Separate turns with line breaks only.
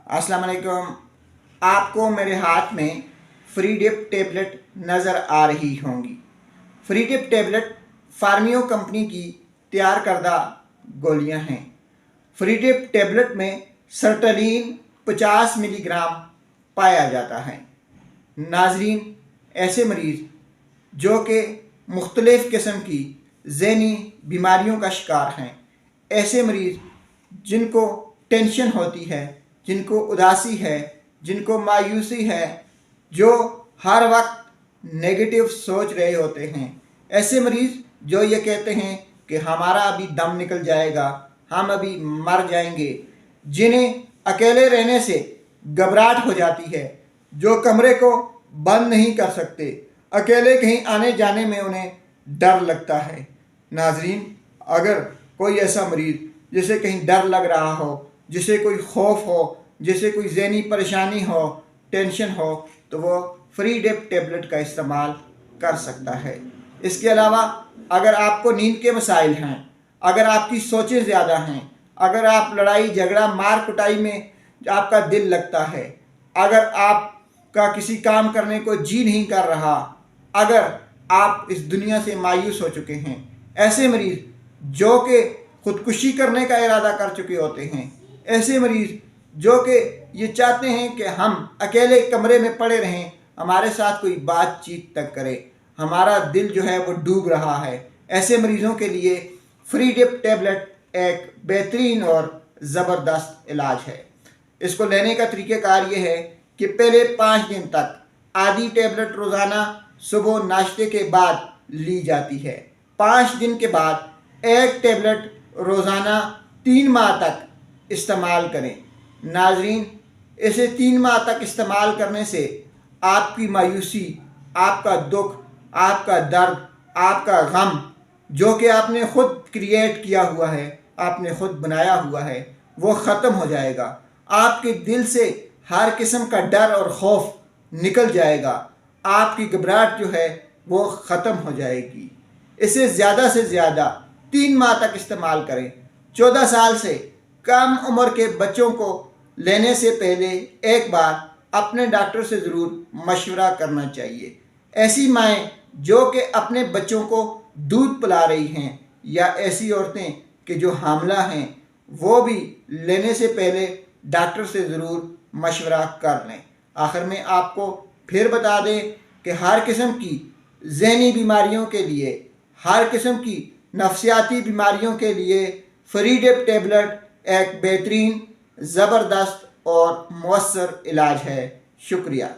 अस्सलाम वालेकुम। आपको मेरे हाथ में फ्री डिप टेबलेट नज़र आ रही होंगी। फ्री डिप टेबलेट फार्मियो कंपनी की तैयार करदा गोलियां हैं। फ्री डिप टेबलेट में सर्टलीन 50 मिलीग्राम पाया जाता है। नाजरीन, ऐसे मरीज़ जो कि मुख्तलिफ़ किस्म की ज़हनी बीमारियों का शिकार हैं, ऐसे मरीज़ जिनको टेंशन होती है, जिनको उदासी है, जिनको मायूसी है, जो हर वक्त नेगेटिव सोच रहे होते हैं, ऐसे मरीज़ जो ये कहते हैं कि हमारा अभी दम निकल जाएगा, हम अभी मर जाएंगे, जिन्हें अकेले रहने से घबराहट हो जाती है, जो कमरे को बंद नहीं कर सकते, अकेले कहीं आने जाने में उन्हें डर लगता है। नाजरीन, अगर कोई ऐसा मरीज़ जिसे कहीं डर लग रहा हो, जिसे कोई खौफ हो, जिसे कोई ज़हनी परेशानी हो, टेंशन हो, तो वो फ्री डिप टेबलेट का इस्तेमाल कर सकता है। इसके अलावा अगर आपको नींद के मसाइल हैं, अगर आपकी सोचें ज़्यादा हैं, अगर आप लड़ाई झगड़ा मार कुटाई में आपका दिल लगता है, अगर आपका किसी काम करने को जी नहीं कर रहा, अगर आप इस दुनिया से मायूस हो चुके हैं, ऐसे मरीज़ जो कि ख़ुदकुशी करने का इरादा कर चुके होते हैं, ऐसे मरीज़ जो कि ये चाहते हैं कि हम अकेले कमरे में पड़े रहें, हमारे साथ कोई बातचीत तक करे, हमारा दिल जो है वो डूब रहा है, ऐसे मरीज़ों के लिए फ्री डिप टेबलेट एक बेहतरीन और ज़बरदस्त इलाज है। इसको लेने का तरीक़ाकार ये है कि पहले 5 दिन तक आधी टेबलेट रोज़ाना सुबह नाश्ते के बाद ली जाती है। 5 दिन के बाद एक टेबलेट रोज़ाना 3 माह तक इस्तेमाल करें। नाजरीन, इसे 3 माह तक इस्तेमाल करने से आपकी मायूसी, आपका दुख, आपका दर्द, आपका गम जो कि आपने ख़ुद क्रिएट किया हुआ है, आपने ख़ुद बनाया हुआ है, वो ख़त्म हो जाएगा। आपके दिल से हर किस्म का डर और खौफ निकल जाएगा। आपकी घबराहट जो है वो ख़त्म हो जाएगी। इसे ज़्यादा से ज़्यादा 3 माह तक इस्तेमाल करें। 14 साल से कम उम्र के बच्चों को लेने से पहले एक बार अपने डॉक्टर से ज़रूर मशवरा करना चाहिए। ऐसी माएँ जो कि अपने बच्चों को दूध पिला रही हैं, या ऐसी औरतें कि जो हामला हैं, वो भी लेने से पहले डॉक्टर से ज़रूर मशवरा कर लें। आखिर में आपको फिर बता दें कि हर किस्म की ज़हनी बीमारियों के लिए, हर किस्म की नफ्सियाती बीमारियों के लिए फ्री डिप टेबलेट एक बेहतरीन, ज़बरदस्त और मौसर इलाज है। शुक्रिया।